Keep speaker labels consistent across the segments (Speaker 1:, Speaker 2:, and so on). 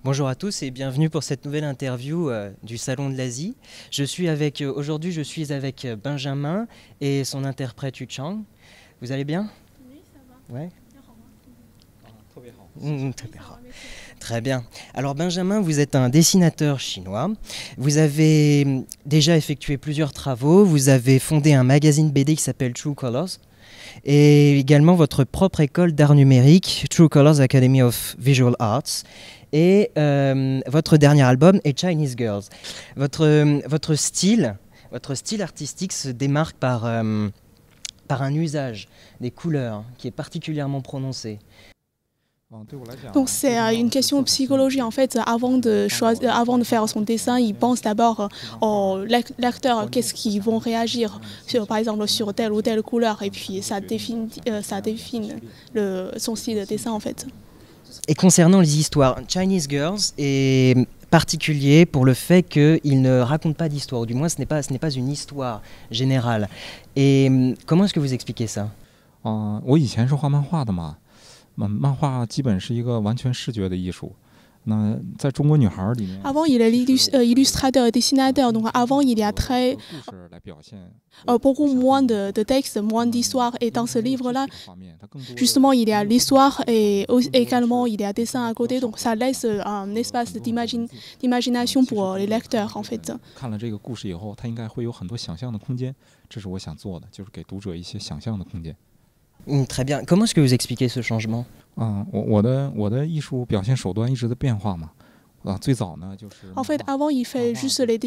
Speaker 1: Bonjour à tous et bienvenue pour cette nouvelle interview du Salon de l'Asie. Aujourd'hui je suis avec Benjamin et son interprète Yu Chang. Vous allez bien?
Speaker 2: Oui, ça va.
Speaker 1: Ouais.
Speaker 2: Très bien.
Speaker 1: Très bien. Alors Benjamin, vous êtes un dessinateur chinois. Vous avez déjà effectué plusieurs travaux. Vous avez fondé un magazine BD qui s'appelle True Colors et également votre propre école d'art numérique, True Colors Academy of Visual Arts. Et votre dernier album est Chinese Girls. Votre style artistique se démarque par un usage des couleurs qui est particulièrement prononcé.
Speaker 2: Donc c'est une question de psychologie en fait. Avant de faire son dessin, il pense d'abord aux lecteurs, qu'est-ce qu'ils vont réagir, par exemple sur telle ou telle couleur, et puis ça définit son style de dessin en fait.
Speaker 1: Et concernant les histoires, Chinese Girls est particulier pour le fait qu'il ne raconte pas d'histoire, ou du moins ce n'est pas une histoire générale. Et comment est-ce que vous expliquez ça?
Speaker 3: 我以前是画漫画的嘛，漫画基本是一个完全视觉的艺术。那在中国女孩里面
Speaker 2: Avant, il est illustrateur et dessinateur, donc avant, il y a
Speaker 3: 故事来表现
Speaker 2: beaucoup moins de textes, moins d'histoire. Et dans ce livre-là,
Speaker 3: 画面，它更多的
Speaker 2: justement, il y a l'histoire et également il y a dessin à côté, donc ça laisse un espace d'imagination pour les lecteurs en fait.
Speaker 3: 看了这个故事以后，它应该会有很多想象的空间。这是我想做的，就是给读者一些想象的空间。
Speaker 1: Très bien. Comment est-ce que vous expliquez ce changement?
Speaker 3: 我的艺术表现手段一直在变化嘛。最早呢就是
Speaker 2: En fait, avant, il fait juste les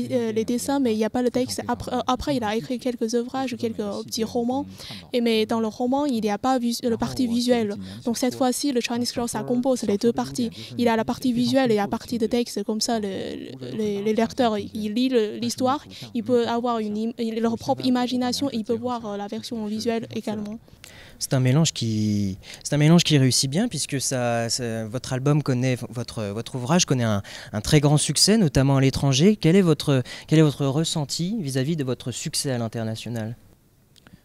Speaker 2: dessins, mais il n'y a pas le texte. Après, il a écrit quelques ouvrages, quelques petits romans. Mais dans le roman, il n'y a pas la partie visuelle. Donc cette fois-ci, le Chinese Girl, ça compose les deux parties. Il a la partie visuelle et la partie de texte. Comme ça, les lecteurs, ils lisent l'histoire. Ils peuvent avoir leur propre imagination et ils peuvent voir la version visuelle également.
Speaker 1: C'est un mélange qui réussit bien puisque votre album votre ouvrage connaît un très grand succès, notamment à l'étranger. Quel est votre ressenti vis-à-vis de votre succès à l'international?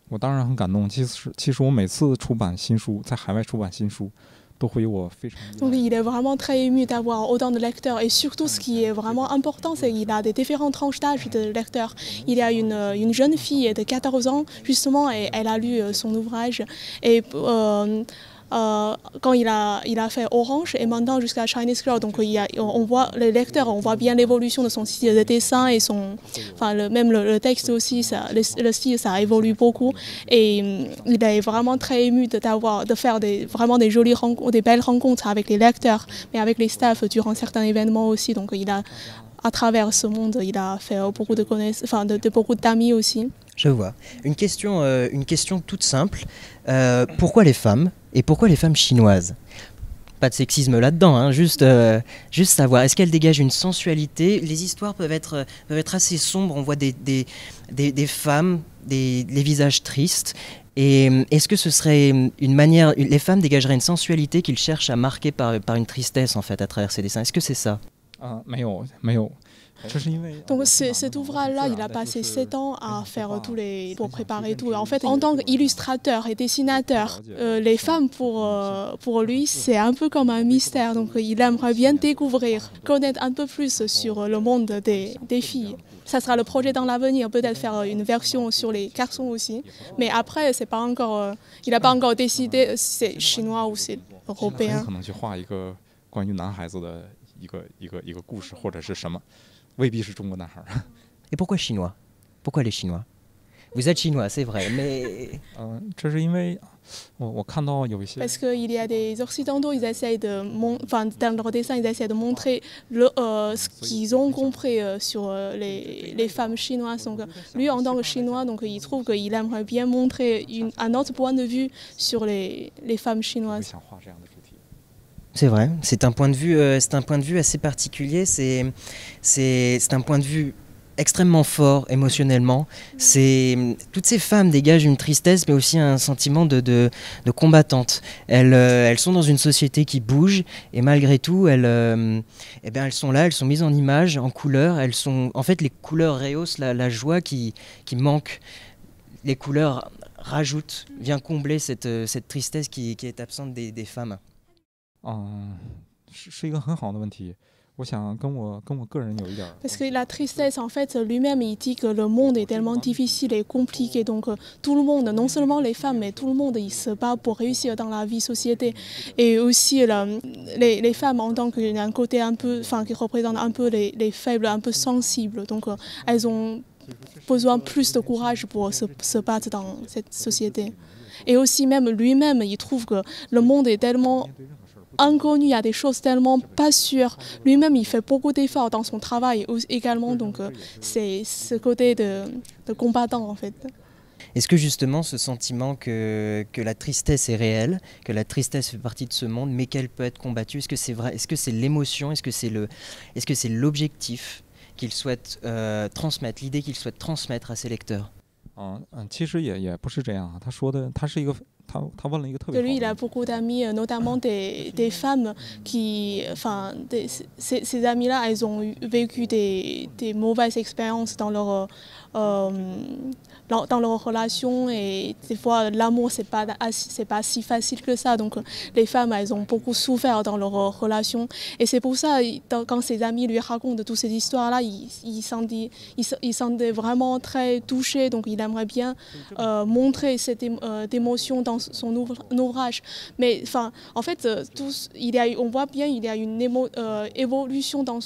Speaker 3: 我当然很感动。其实我每次出版新书，在海外出版新书，都会有我非常。
Speaker 2: Donc il est vraiment très ému d'avoir autant de lecteurs et surtout ce qui est vraiment important c'est qu'il a des différentes tranches d'âge de lecteurs. Il y a une jeune fille de 14 ans justement et elle a lu son ouvrage et quand il a fait Orange et maintenant jusqu'à Chinese Girl, donc on voit les lecteurs, on voit bien l'évolution de son style de dessin et même le texte aussi, le style ça évolue beaucoup et il est vraiment très ému de faire vraiment des jolies rencontres, des belles rencontres avec les lecteurs, mais avec les staffs durant certains événements aussi. Donc à travers ce monde, il a fait beaucoup de connaissances, beaucoup d'amis aussi.
Speaker 1: Je vois. Une question toute simple. Pourquoi les femmes? Et pourquoi les femmes chinoises? Pas de sexisme là-dedans, hein, juste savoir. Est-ce qu'elles dégagent une sensualité? Les histoires peuvent être assez sombres. On voit des femmes, les visages tristes. Et est-ce que ce serait une manière... Les femmes dégageraient une sensualité qu'ils cherchent à marquer par une tristesse, en fait, à travers ces dessins. Est-ce que c'est ça?
Speaker 3: 没有。
Speaker 2: Donc cet ouvrage-là, il a passé 7 ans à faire pour préparer tout. En fait, en tant qu'illustrateur et dessinateur, les femmes pour lui, c'est un peu comme un mystère. Donc il aimerait bien découvrir, connaître un peu plus sur le monde des filles. Ça sera le projet dans l'avenir, peut-être faire une version sur les garçons aussi. Mais après, c'est pas encore, il n'a pas encore décidé si c'est chinois ou c'est européen.
Speaker 3: 可能去画一个关于男孩子的一个故事或者是什么。 未必是中国男孩。
Speaker 1: Et pourquoi chinois? Pourquoi les Chinois? Vous êtes chinois, c'est vrai, mais...
Speaker 3: 这是因为我看到有一些。
Speaker 2: Parce qu'il y a des occidentaux, ils essayent dans leur dessin, ils essaient de montrer ce qu'ils ont compris sur les femmes chinoises. Donc lui, en tant que chinois, donc il trouve qu'il aimerait bien montrer un autre point de vue sur les femmes chinoises.
Speaker 1: C'est vrai, c'est un point de vue assez particulier, c'est un point de vue extrêmement fort émotionnellement. Toutes ces femmes dégagent une tristesse mais aussi un sentiment de combattante. Elles sont dans une société qui bouge et malgré tout elles sont là, elles sont mises en image, en couleurs. En fait les couleurs rehaussent la joie qui manque. Les couleurs rajoutent, viennent combler cette tristesse qui est absente des femmes.
Speaker 3: 是一个很好的问题。
Speaker 2: Parce que la tristesse, en fait, lui-même, il dit que le monde est tellement difficile et compliqué. Donc, tout le monde, non seulement les femmes, mais tout le monde, il se bat pour réussir dans la vie société. Et aussi, les femmes, en tant qu'un côté un peu, enfin, qui représente un peu les faibles, un peu sensibles. Donc, elles ont besoin plus de courage pour se battre dans cette société. Et aussi, même lui-même, il trouve que le monde est tellement inconnu, il y a des choses tellement pas sûres. Lui-même, il fait beaucoup d'efforts dans son travail également, donc c'est ce côté de combattant en fait.
Speaker 1: Est-ce que justement ce sentiment que la tristesse est réelle, que la tristesse fait partie de ce monde, mais qu'elle peut être combattue, est-ce que c'est vrai, est-ce que c'est l'émotion, est-ce que c'est l'objectif qu'il souhaite transmettre, l'idée qu'il souhaite transmettre à ses lecteurs?
Speaker 3: 其实也不是这样，他问了一个特别好的问题。
Speaker 2: Lui, il a beaucoup d'amis, notamment des femmes qui, enfin, ces amis-là, elles ont vécu des mauvaises expériences dans leur relation et des fois l'amour c'est pas si facile que ça, donc les femmes elles ont beaucoup souffert dans leur relation et c'est pour ça quand ses amis lui racontent toutes ces histoires là il s'en est vraiment très touché, donc il aimerait bien montrer cette émotion dans son ouvrage, mais enfin en fait on voit bien il y a une évolution dans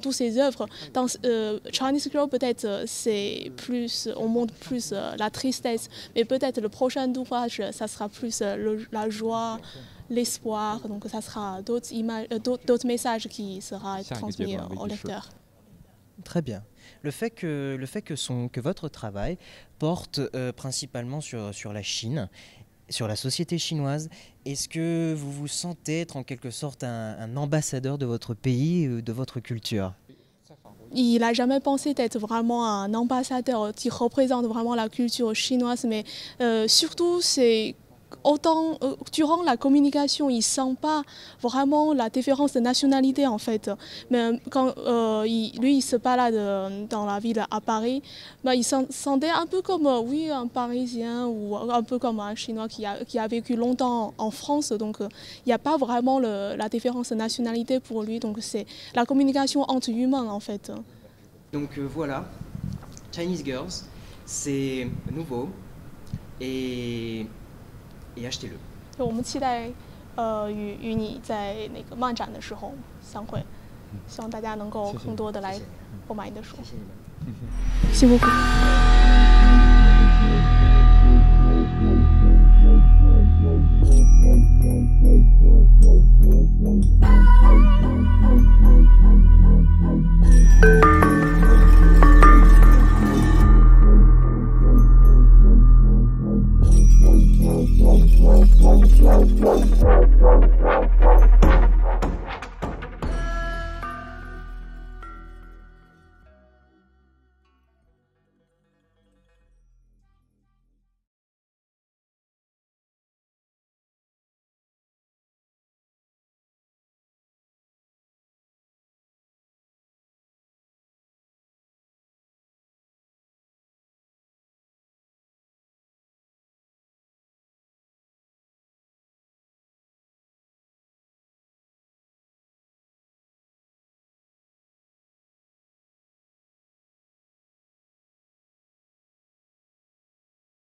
Speaker 2: toutes ses œuvres. Dans Chinese Girl peut-être c'est plus, on montre plus la tristesse, mais peut-être le prochain ouvrage, ça sera plus la joie, l'espoir, donc ça sera d'autres messages qui sera transmis au lecteur.
Speaker 1: Très bien. Le fait que votre travail porte principalement sur la Chine, sur la société chinoise, est-ce que vous vous sentez être en quelque sorte un ambassadeur de votre pays, de votre culture?
Speaker 2: Il n'a jamais pensé d'être vraiment un ambassadeur qui représente vraiment la culture chinoise, mais surtout c'est autant durant la communication, il ne sent pas vraiment la différence de nationalité en fait. Mais quand il se balade dans la ville à Paris, bah, il sentait un peu comme oui, un Parisien ou un peu comme un Chinois qui a vécu longtemps en France. Donc il n'y a pas vraiment la différence de nationalité pour lui. Donc c'est la communication entre humains en fait.
Speaker 1: Donc voilà, Chinese Girls, c'est nouveau et achetez-le.
Speaker 2: 我们期待与你在那个漫展的时候相会，希望大家能够更多的来购买你的书。谢谢你们。